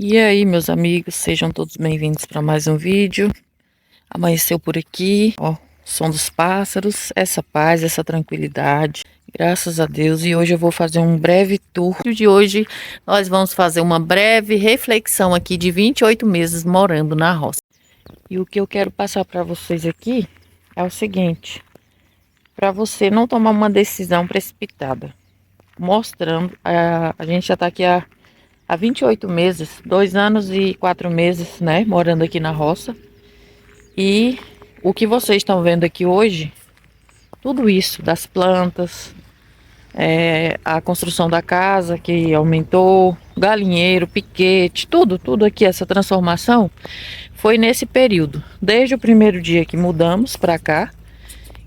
E aí, meus amigos, sejam todos bem-vindos para mais um vídeo. Amanheceu por aqui, ó, som dos pássaros, essa paz, essa tranquilidade, graças a Deus. E hoje eu vou fazer um breve tour. No vídeo de hoje, nós vamos fazer uma breve reflexão aqui de 28 meses morando na roça. E o que eu quero passar para vocês aqui é o seguinte: para você não tomar uma decisão precipitada, mostrando, a gente já está aqui há 28 meses, 2 anos e 4 meses, né, morando aqui na roça. E o que vocês estão vendo aqui hoje, tudo isso, das plantas, a construção da casa que aumentou, galinheiro, piquete, tudo aqui, essa transformação, foi nesse período. Desde o primeiro dia que mudamos para cá,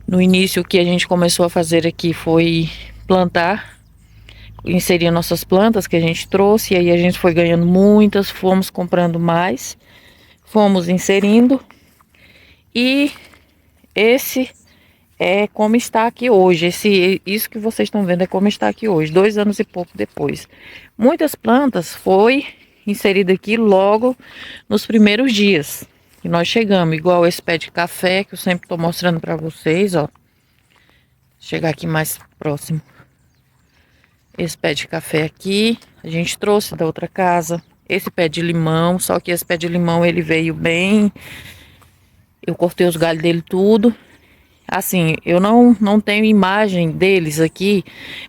no início o que a gente começou a fazer aqui foi plantar, inserir nossas plantas que a gente trouxe, e aí a gente foi ganhando muitas, fomos comprando mais, fomos inserindo, e esse é como está aqui hoje. Isso que vocês estão vendo é como está aqui hoje, 2 anos e pouco depois. Muitas plantas foi inserida aqui logo nos primeiros dias que nós chegamos, igual esse pé de café que eu sempre estou mostrando para vocês, ó. Chegar aqui mais próximo. Esse pé de café aqui, a gente trouxe da outra casa. Esse pé de limão, só que esse pé de limão ele veio bem. Eu cortei os galhos dele tudo. Assim, eu não tenho imagem deles aqui,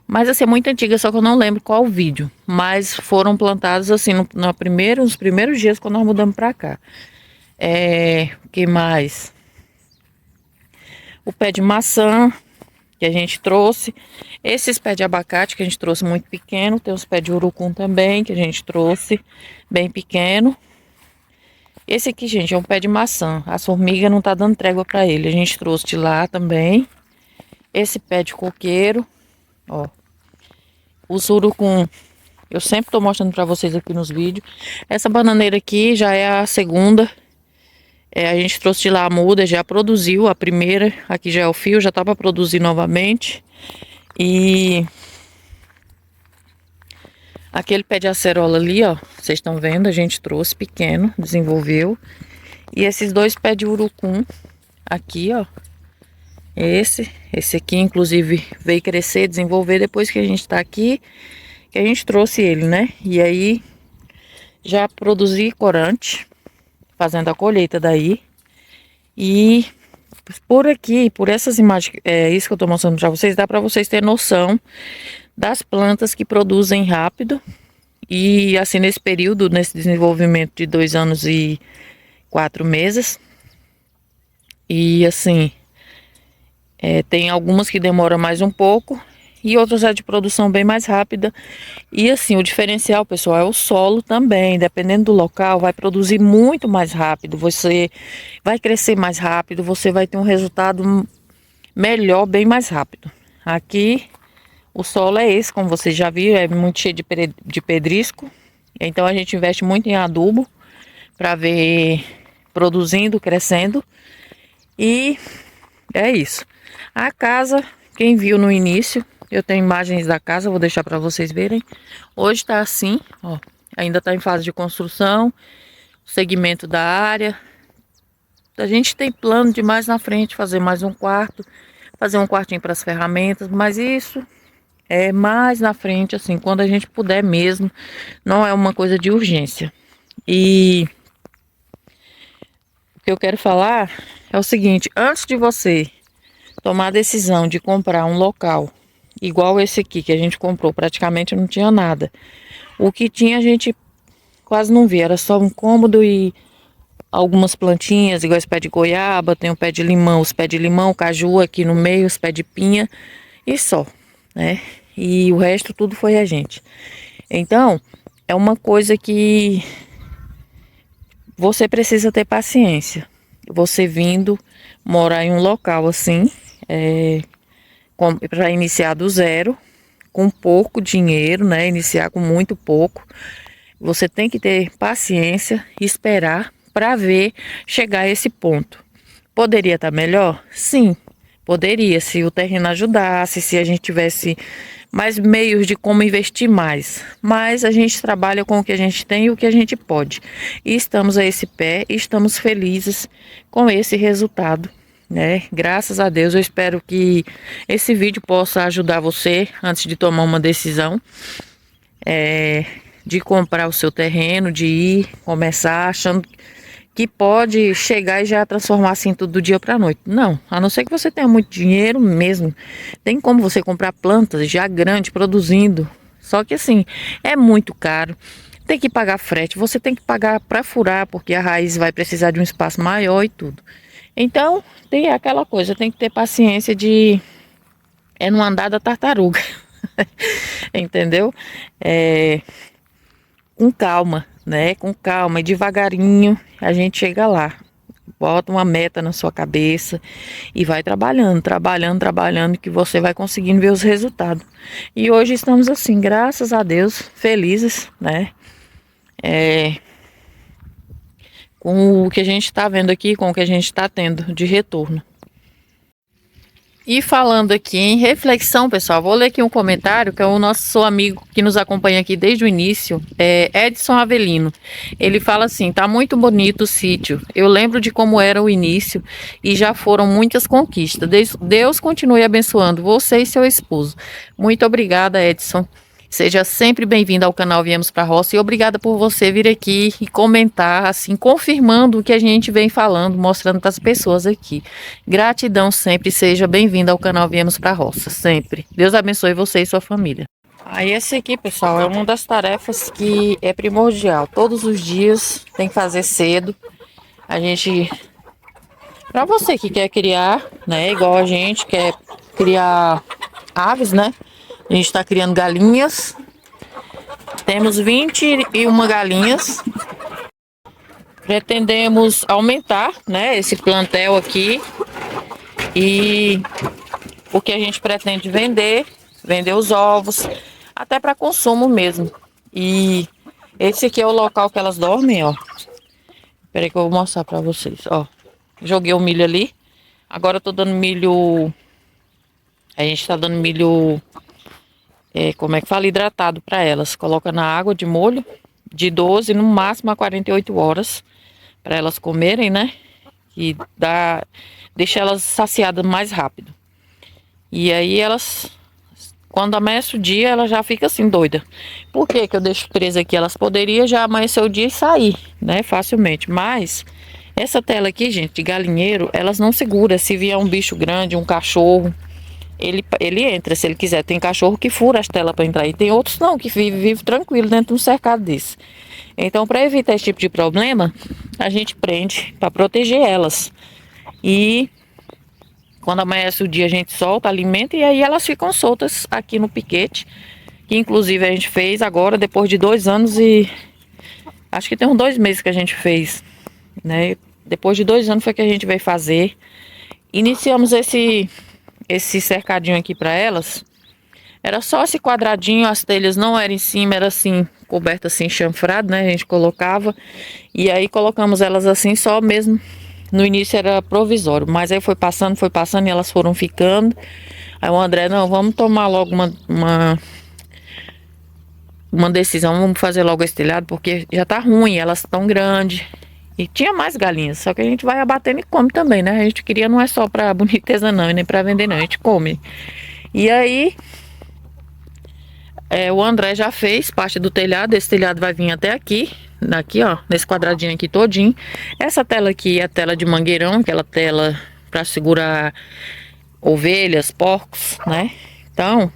mas assim, é muito antiga, só que eu não lembro qual o vídeo. Mas foram plantados assim, nos primeiros dias quando nós mudamos pra cá. O que mais? O pé de maçã que a gente trouxe. Esses pés de abacate que a gente trouxe muito pequeno. Tem os pés de urucum também que a gente trouxe bem pequeno. Esse aqui, gente, é um pé de maçã. As formigas não tá dando trégua para ele. A gente trouxe de lá também. Esse pé de coqueiro, ó. O surucum, eu sempre tô mostrando para vocês aqui nos vídeos. Essa bananeira aqui já é a segunda. A gente trouxe de lá a muda, já produziu a primeira. Aqui já é o fio, já tá para produzir novamente. E aquele pé de acerola ali, ó, vocês estão vendo, a gente trouxe pequeno, desenvolveu. E esses 2 pés de urucum aqui, ó. Esse aqui, inclusive, veio crescer, desenvolver depois que a gente tá aqui, que a gente trouxe ele, né? E aí, já produzi corante, fazendo a colheita daí. E por aqui, por essas imagens, isso que eu tô mostrando pra vocês, dá pra vocês terem noção das plantas que produzem rápido. E assim, nesse período, nesse desenvolvimento de 2 anos e 4 meses. E assim, tem algumas que demoram mais um pouco e outras é de produção bem mais rápida. E assim, o diferencial, pessoal, é o solo também. Dependendo do local, vai produzir muito mais rápido. Você vai crescer mais rápido, você vai ter um resultado melhor, bem mais rápido. Aqui, o solo é esse, como vocês já viram, é muito cheio de pedrisco. Então a gente investe muito em adubo para ver produzindo, crescendo. E é isso. A casa, quem viu no início, eu tenho imagens da casa, vou deixar para vocês verem. Hoje tá assim, ó, ainda tá em fase de construção, segmento da área. A gente tem plano de mais na frente fazer mais um quarto, fazer um quartinho para as ferramentas, mas isso é mais na frente, assim, quando a gente puder mesmo, não é uma coisa de urgência. E o que eu quero falar é o seguinte: antes de você tomar a decisão de comprar um local igual esse aqui que a gente comprou, praticamente não tinha nada. O que tinha a gente quase não via, era só um cômodo e algumas plantinhas, igual esse pé de goiaba, tem o pé de limão, os pés de limão, caju aqui no meio, os pés de pinha e só, né? E o resto tudo foi a gente. Então, é uma coisa que você precisa ter paciência. Você vindo morar em um local assim, para iniciar do zero, com pouco dinheiro, né? Iniciar com muito pouco. Você tem que ter paciência e esperar para ver chegar a esse ponto. Poderia estar melhor? Sim, poderia, se o terreno ajudasse, se a gente tivesse mais meios de como investir mais. Mas a gente trabalha com o que a gente tem e o que a gente pode. E estamos a esse pé e estamos felizes com esse resultado, né? Graças a Deus, eu espero que esse vídeo possa ajudar você antes de tomar uma decisão, de comprar o seu terreno, de ir começar achando que pode chegar e já transformar assim tudo do dia para a noite. Não, a não ser que você tenha muito dinheiro mesmo. Tem como você comprar plantas já grandes, produzindo. Só que assim, é muito caro. Tem que pagar frete, você tem que pagar para furar, porque a raiz vai precisar de um espaço maior e tudo. Então, tem aquela coisa, tem que ter paciência de não andar da tartaruga. Entendeu? Com calma, né? Com calma e devagarinho a gente chega lá. Bota uma meta na sua cabeça e vai trabalhando, trabalhando, trabalhando, que você vai conseguindo ver os resultados. E hoje estamos assim, graças a Deus, felizes, né? Com o que a gente está vendo aqui, com o que a gente está tendo de retorno. E falando aqui em reflexão, pessoal, vou ler aqui um comentário que é o nosso amigo que nos acompanha aqui desde o início, Edson Avelino. Ele fala assim: tá muito bonito o sítio. Eu lembro de como era o início e já foram muitas conquistas. Deus continue abençoando você e seu esposo. Muito obrigada, Edson. Seja sempre bem-vindo ao canal Viemos para a Roça e obrigada por você vir aqui e comentar, assim, confirmando o que a gente vem falando, mostrando para as pessoas aqui. Gratidão sempre, seja bem-vindo ao canal Viemos para a Roça, sempre. Deus abençoe você e sua família. Aí esse aqui, pessoal, é uma das tarefas que é primordial. Todos os dias tem que fazer cedo. A gente, para você que quer criar, né, igual a gente quer criar aves, né? A gente está criando galinhas. Temos 21 galinhas. Pretendemos aumentar, né, esse plantel aqui. E o que a gente pretende vender os ovos, até para consumo mesmo. E esse aqui é o local que elas dormem, ó. Espera aí que eu vou mostrar para vocês, ó. Joguei o milho ali. Agora eu tô dando milho. A gente tá dando milho, como é que fala? Hidratado para elas. Coloca na água de molho de 12, no máximo a 48 horas para elas comerem, né? E deixa elas saciadas mais rápido. E aí elas, quando amanhece o dia, ela já fica assim doida. Por que que eu deixo presa aqui? Elas poderiam já amanhecer o dia e sair, né? Facilmente. Mas essa tela aqui, gente, de galinheiro, elas não seguram. Se vier um bicho grande, um cachorro, ele entra, se ele quiser. Tem cachorro que fura as telas para entrar. E tem outros não, que vive tranquilo dentro de um cercado desse. Então, para evitar esse tipo de problema, a gente prende para proteger elas. E quando amanhece o dia, a gente solta, alimenta e aí elas ficam soltas aqui no piquete. Que inclusive a gente fez agora, depois de 2 anos e... acho que tem uns 2 meses que a gente fez, né? Depois de 2 anos foi que a gente veio fazer. Iniciamos esse cercadinho aqui para elas. Era só esse quadradinho, as telhas não eram em cima, era assim, coberta assim, chanfrado, né? A gente colocava. E aí colocamos elas assim, só mesmo. No início era provisório, mas aí foi passando e elas foram ficando. Aí o André, não, vamos tomar logo uma decisão, vamos fazer logo esse telhado, porque já tá ruim, elas estão grandes. E tinha mais galinhas, só que a gente vai abatendo e come também, né? A gente queria, não é só pra boniteza não, e nem pra vender não, a gente come. E aí, o André já fez parte do telhado, esse telhado vai vir até aqui, daqui ó, nesse quadradinho aqui todinho. Essa tela aqui é a tela de mangueirão, aquela tela para segurar ovelhas, porcos, né? Então,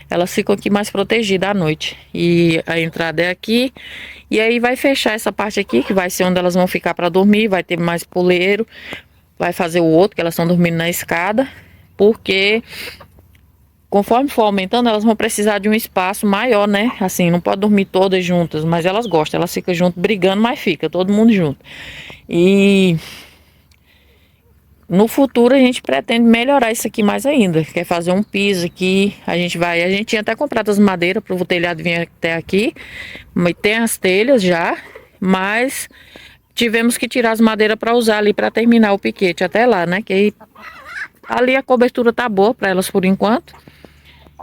elas ficam aqui mais protegidas à noite. E a entrada é aqui. E aí vai fechar essa parte aqui, que vai ser onde elas vão ficar para dormir, vai ter mais poleiro. Vai fazer o outro, que elas estão dormindo na escada, porque conforme for aumentando, elas vão precisar de um espaço maior, né? Assim, não pode dormir todas juntas, mas elas gostam. Elas ficam juntas brigando, mas fica todo mundo junto. E no futuro a gente pretende melhorar isso aqui mais ainda. Quer fazer um piso aqui. A gente tinha até comprado as madeiras para o telhado vir até aqui. Mas tem as telhas já, mas tivemos que tirar as madeiras para usar ali para terminar o piquete até lá, né? Que aí, ali a cobertura tá boa para elas por enquanto.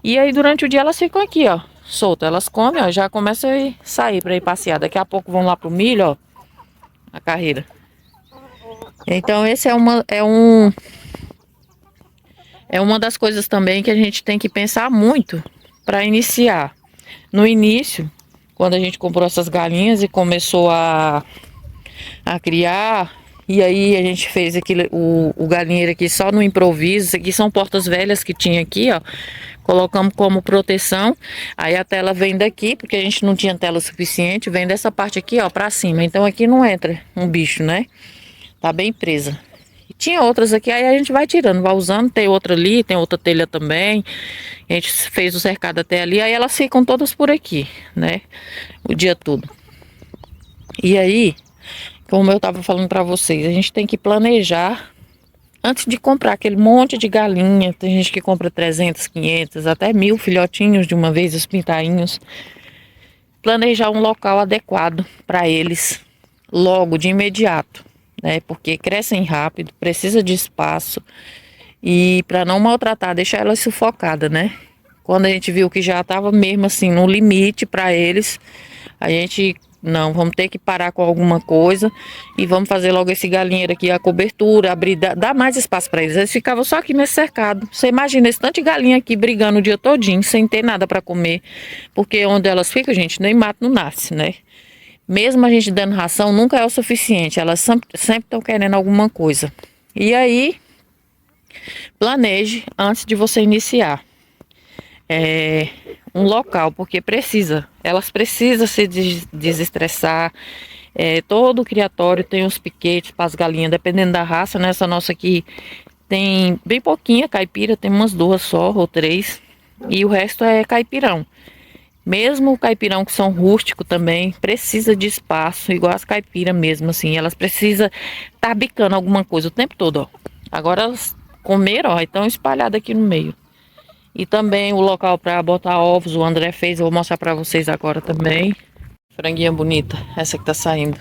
E aí durante o dia elas ficam aqui, ó, soltas. Elas comem, ó, já começam a sair para ir passear. Daqui a pouco vão lá pro milho, ó, a carreira. Então esse é uma das coisas também que a gente tem que pensar muito para iniciar. No início, quando a gente comprou essas galinhas e começou a criar, e aí a gente fez aquilo, o galinheiro aqui só no improviso. Isso aqui são portas velhas que tinha aqui, ó. Colocamos como proteção. Aí a tela vem daqui, porque a gente não tinha tela suficiente, vem dessa parte aqui, ó, pra cima. Então aqui não entra um bicho, né? Tá bem presa. E tinha outras aqui, aí a gente vai tirando, vai usando. Tem outra ali, tem outra telha também. A gente fez o cercado até ali, aí elas ficam todas por aqui, né? O dia todo. E aí, como eu tava falando pra vocês, a gente tem que planejar antes de comprar aquele monte de galinha. Tem gente que compra 300, 500, até 1000 filhotinhos de uma vez, os pintainhos. Planejar um local adequado para eles logo, de imediato, né? Porque crescem rápido, precisa de espaço. E para não maltratar, deixar elas sufocadas, né? Quando a gente viu que já estava mesmo assim no limite para eles, a gente não, vamos ter que parar com alguma coisa e vamos fazer logo esse galinheiro aqui, a cobertura, abrir, dar mais espaço para eles. Eles ficavam só aqui nesse cercado. Você imagina esse tanto de galinha aqui brigando o dia todinho, sem ter nada para comer, porque onde elas ficam, gente, nem mato não nasce, né? Mesmo a gente dando ração, nunca é o suficiente. Elas sempre estão querendo alguma coisa. E aí, planeje antes de você iniciar um local, porque elas precisam se desestressar. Todo criatório tem uns piquetes para as galinhas, dependendo da raça, né? Essa nossa aqui tem bem pouquinha caipira, tem umas 2 só ou 3, e o resto é caipirão. Mesmo o caipirão que são rústico também precisa de espaço, igual as caipiras mesmo, assim. Elas precisam estar bicando alguma coisa o tempo todo, ó. Agora elas comeram, ó, estão espalhadas aqui no meio. E também o local para botar ovos, o André fez, eu vou mostrar para vocês agora também. Franguinha bonita, essa que tá saindo.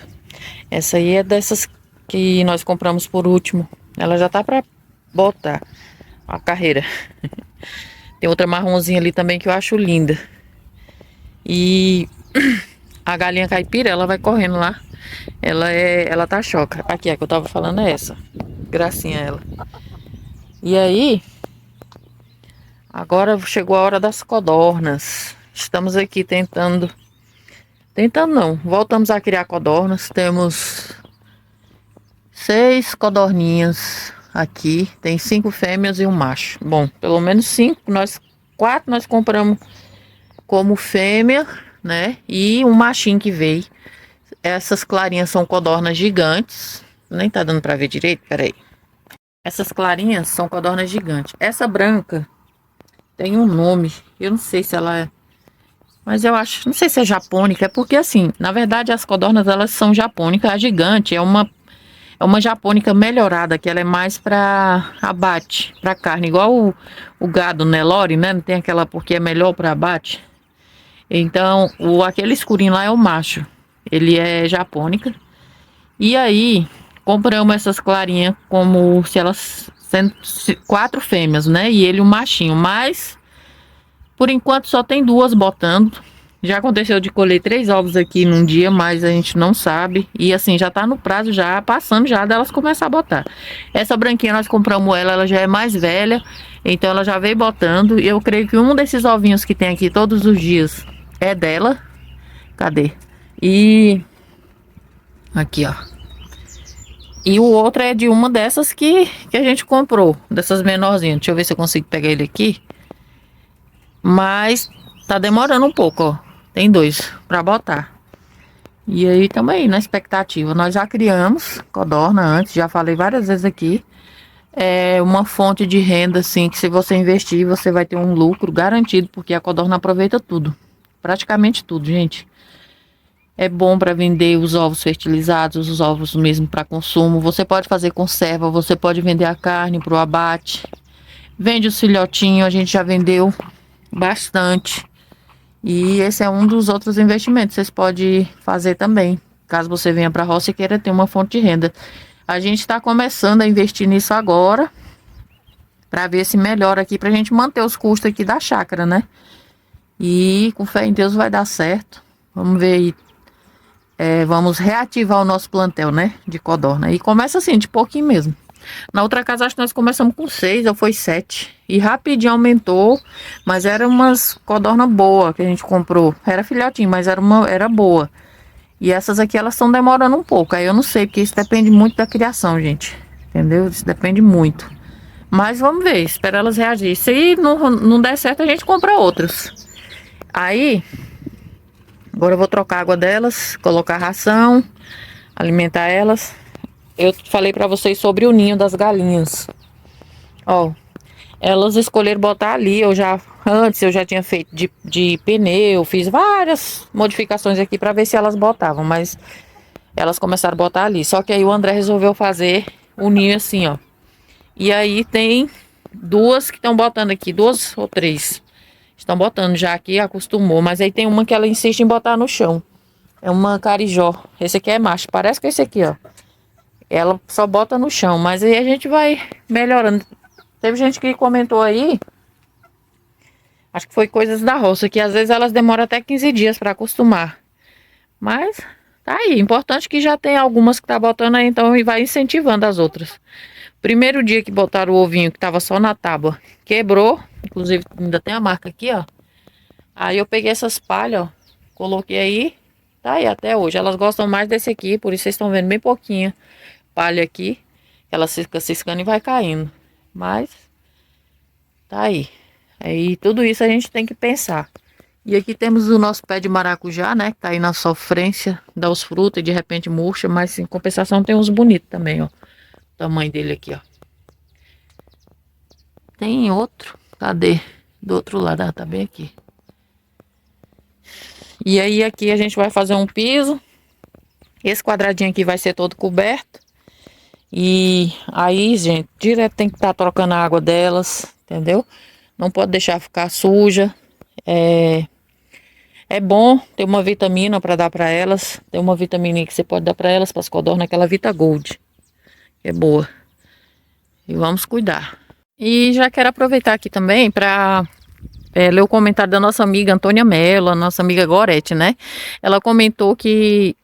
Essa aí é dessas que nós compramos por último. Ela já tá para botar a carreira. Tem outra marronzinha ali também que eu acho linda. E a galinha caipira, ela vai correndo lá. Ela tá choca. Aqui, a que eu tava falando é essa. Gracinha ela. E aí, agora chegou a hora das codornas. Estamos aqui tentando não, voltamos a criar codornas. Temos 6 codorninhas aqui. Tem 5 fêmeas e um macho. Bom, pelo menos 5. 4 nós compramos como fêmea, né? E um machinho que veio. Essas clarinhas são codornas gigantes. Nem tá dando pra ver direito, peraí. Essas clarinhas são codornas gigantes. Essa branca tem um nome. Eu não sei se ela é... Mas eu acho... Não sei se é japônica. É porque assim, na verdade as codornas elas são japônicas. A gigante é uma japônica melhorada, que ela é mais para abate, para carne. Igual o gado Nelore, né? Não tem aquela porque é melhor para abate. Então, aquele escurinho lá é o macho. Ele é japônica. E aí, compramos essas clarinhas como se elas sendo 4 fêmeas, né? E ele um machinho. Mas, por enquanto, só tem 2 botando. Já aconteceu de colher 3 ovos aqui num dia, mas a gente não sabe. E assim, já tá no prazo, já passando já delas começar a botar. Essa branquinha nós compramos ela já é mais velha. Então ela já veio botando. E eu creio que um desses ovinhos que tem aqui todos os dias é dela. Cadê? E... aqui, ó. E o outro é de uma dessas que a gente comprou. Dessas menorzinhas. Deixa eu ver se eu consigo pegar ele aqui. Mas tá demorando um pouco, ó. Tem 2 pra botar. E aí estamos aí na expectativa. Nós já criamos codorna antes. Já falei várias vezes aqui. É uma fonte de renda, assim, que se você investir, você vai ter um lucro garantido. Porque a codorna aproveita tudo. Praticamente tudo, gente. É bom para vender os ovos fertilizados, os ovos mesmo para consumo. Você pode fazer conserva, você pode vender a carne para o abate. Vende os filhotinhos, a gente já vendeu bastante. E esse é um dos outros investimentos que vocês podem fazer também. Caso você venha para a roça e queira ter uma fonte de renda. A gente está começando a investir nisso agora. Pra ver se melhora aqui, pra gente manter os custos aqui da chácara, né? E com fé em Deus vai dar certo. Vamos ver aí. Vamos reativar o nosso plantel, né? De codorna. E começa assim, de pouquinho mesmo. Na outra casa, acho que nós começamos com 6 ou foi 7. E rapidinho aumentou. Mas era umas codorna boa que a gente comprou. Era filhotinho, mas era boa. E essas aqui, elas estão demorando um pouco. Aí eu não sei, porque isso depende muito da criação, gente. Entendeu? Isso depende muito. Mas vamos ver, espera elas reagirem. Se não der certo, a gente compra outras. Aí, agora eu vou trocar a água delas, colocar ração, alimentar elas. Eu falei pra vocês sobre o ninho das galinhas. Ó, elas escolheram botar ali. Antes eu já tinha feito de pneu, fiz várias modificações aqui pra ver se elas botavam, mas elas começaram a botar ali. Só que aí o André resolveu fazer o ninho assim, ó. E aí tem duas que estão botando aqui, 2 ou 3. Estão botando já aqui, acostumou. Mas aí tem uma que ela insiste em botar no chão. É uma carijó. Esse aqui é macho, parece com esse aqui, ó. Ela só bota no chão, mas aí a gente vai melhorando. Teve gente que comentou aí, acho que foi coisas da roça, que às vezes elas demoram até 15 dias para acostumar. Mas tá aí, importante que já tem algumas que tá botando aí, então e vai incentivando as outras. Primeiro dia que botaram o ovinho, que tava só na tábua, quebrou. Inclusive ainda tem a marca aqui, ó. Aí eu peguei essas palhas, ó, coloquei aí. Tá aí até hoje. Elas gostam mais desse aqui, por isso vocês estão vendo bem pouquinho palha aqui. Ela fica ciscando e vai caindo. Mas tá aí. Aí tudo isso a gente tem que pensar. E aqui temos o nosso pé de maracujá, né? Que tá aí na sofrência, dá os frutos e de repente murcha. Mas em compensação tem uns bonitos também, ó. O tamanho dele aqui, ó. Tem outro. Cadê? Do outro lado, tá bem aqui. E aí aqui a gente vai fazer um piso. Esse quadradinho aqui vai ser todo coberto. E aí, gente, direto tem que estar trocando a água delas, entendeu? Não pode deixar ficar suja. É bom ter uma vitamina para dar para elas. Tem uma vitamina que você pode dar para elas, para as codornas, aquela Vita Gold. Que é boa. E vamos cuidar. E já quero aproveitar aqui também para ler o comentário da nossa amiga Antônia Mello, a nossa amiga Gorete, né? Ela comentou que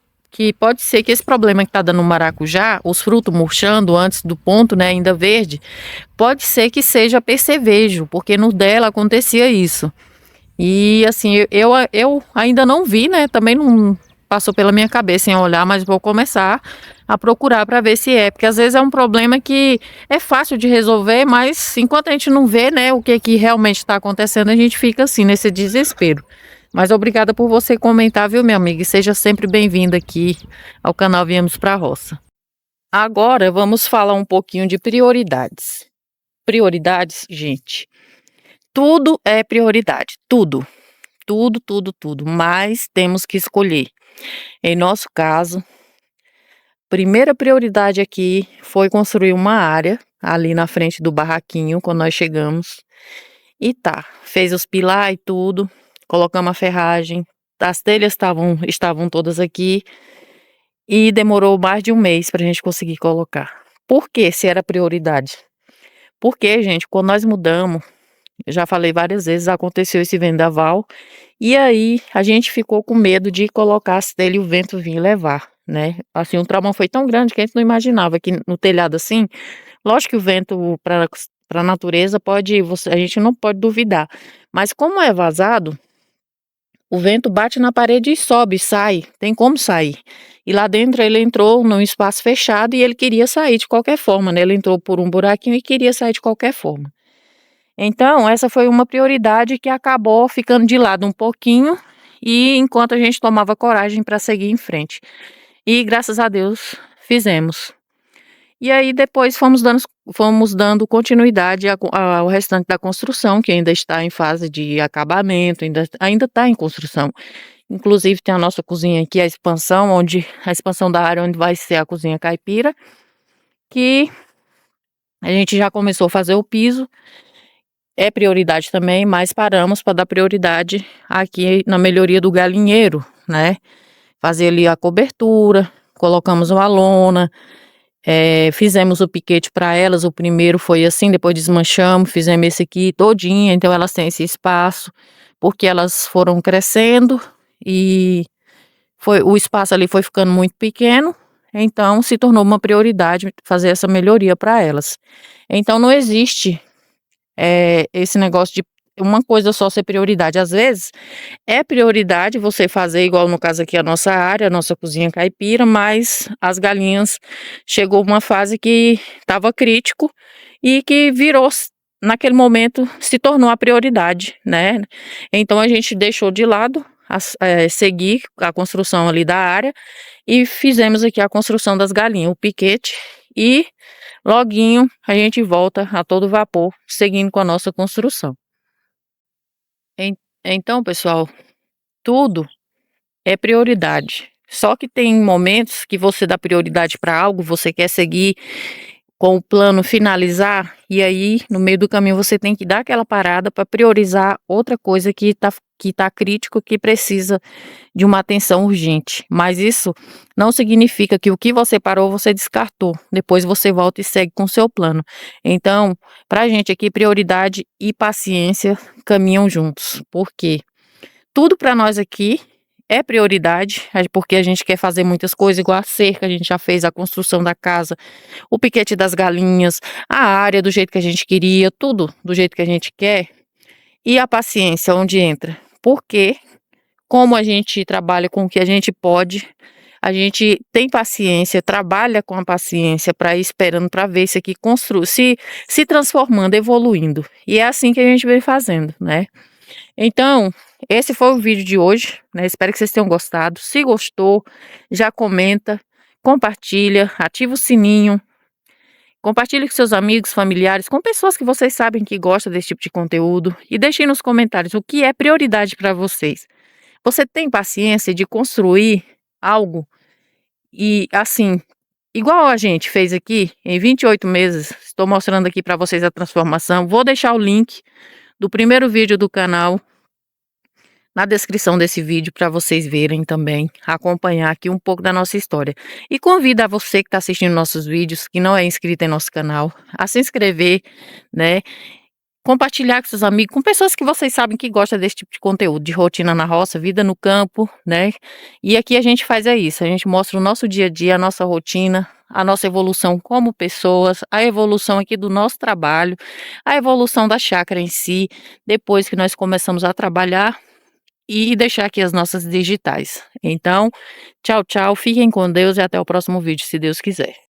pode ser que esse problema que tá dando no maracujá, os frutos murchando antes do ponto, né, ainda verde, pode ser que seja percevejo, porque no dela acontecia isso. E assim, eu ainda não vi, né, também não passou pela minha cabeça em olhar, mas vou começar a procurar para ver se é, porque às vezes é um problema que é fácil de resolver, mas enquanto a gente não vê, né, o que realmente está acontecendo, a gente fica assim, nesse desespero. Mas obrigada por você comentar, viu, minha amiga? E seja sempre bem-vinda aqui ao canal Viemos pra Roça. Agora vamos falar um pouquinho de prioridades. Prioridades, gente. Tudo é prioridade. Tudo. Tudo, tudo, tudo. Mas temos que escolher. Em nosso caso, primeira prioridade aqui foi construir uma área ali na frente do barraquinho quando nós chegamos. E tá, fez os pilar e tudo. Colocamos a ferragem, as telhas estavam todas aqui e demorou mais de um mês para a gente conseguir colocar. Por que se era prioridade? Porque, gente, quando nós mudamos, eu já falei várias vezes, aconteceu esse vendaval e aí a gente ficou com medo de colocar as telhas e o vento vir levar, né? Assim, o trauma foi tão grande que a gente não imaginava que no telhado assim, lógico que o vento para a natureza a gente não pode duvidar, mas como é vazado, o vento bate na parede e sobe, sai, tem como sair. E lá dentro ele entrou num espaço fechado e ele queria sair de qualquer forma, né? Ele entrou por um buraquinho e queria sair de qualquer forma. Então, essa foi uma prioridade que acabou ficando de lado um pouquinho e enquanto a gente tomava coragem para seguir em frente. E graças a Deus fizemos. E aí depois fomos dando continuidade ao restante da construção, que ainda está em fase de acabamento, ainda está em construção. Inclusive tem a nossa cozinha aqui, a expansão da área onde vai ser a cozinha caipira, que a gente já começou a fazer o piso. É prioridade também, mas paramos para dar prioridade aqui na melhoria do galinheiro, né? Fazer ali a cobertura, colocamos uma lona. Fizemos o piquete para elas, o primeiro foi assim, depois desmanchamos, fizemos esse aqui todinho, então elas têm esse espaço, porque elas foram crescendo e o espaço ali foi ficando muito pequeno, então se tornou uma prioridade fazer essa melhoria para elas. Então não existe esse negócio de uma coisa só ser prioridade. Às vezes é prioridade você fazer igual no caso aqui a nossa área, a nossa cozinha caipira, mas as galinhas chegou uma fase que estava crítico e que virou naquele momento se tornou a prioridade, né? Então a gente deixou de lado seguir a construção ali da área e fizemos aqui a construção das galinhas, o piquete, e loguinho a gente volta a todo vapor, seguindo com a nossa construção. Então, pessoal, tudo é prioridade. Só que tem momentos que você dá prioridade para algo, você quer seguir com o plano finalizar, e aí no meio do caminho você tem que dar aquela parada para priorizar outra coisa que tá crítico, que precisa de uma atenção urgente. Mas isso não significa que o que você parou, você descartou. Depois você volta e segue com o seu plano. Então, para a gente aqui, prioridade e paciência caminham juntos. Por quê? Tudo para nós aqui é prioridade, porque a gente quer fazer muitas coisas, igual a cerca, a gente já fez a construção da casa, o piquete das galinhas, a área do jeito que a gente queria, tudo do jeito que a gente quer. E a paciência, onde entra? Porque, como a gente trabalha com o que a gente pode, a gente tem paciência, trabalha com a paciência para ir esperando para ver isso aqui se transformando, evoluindo. E é assim que a gente vem fazendo, né? Então, esse foi o vídeo de hoje, né? Espero que vocês tenham gostado. Se gostou, já comenta, compartilha, ativa o sininho, compartilhe com seus amigos, familiares, com pessoas que vocês sabem que gostam desse tipo de conteúdo e deixem nos comentários o que é prioridade para vocês. Você tem paciência de construir algo e assim, igual a gente fez aqui em 28 meses, estou mostrando aqui para vocês a transformação. Vou deixar o link do primeiro vídeo do canal na descrição desse vídeo para vocês verem também, acompanhar aqui um pouco da nossa história. E convido a você que está assistindo nossos vídeos, que não é inscrito em nosso canal, a se inscrever, né? Compartilhar com seus amigos, com pessoas que vocês sabem que gostam desse tipo de conteúdo, de rotina na roça, vida no campo, né? E aqui a gente faz isso, a gente mostra o nosso dia a dia, a nossa rotina, a nossa evolução como pessoas, a evolução aqui do nosso trabalho, a evolução da chácara em si, depois que nós começamos a trabalhar e deixar aqui as nossas digitais. Então, tchau, tchau, fiquem com Deus e até o próximo vídeo, se Deus quiser.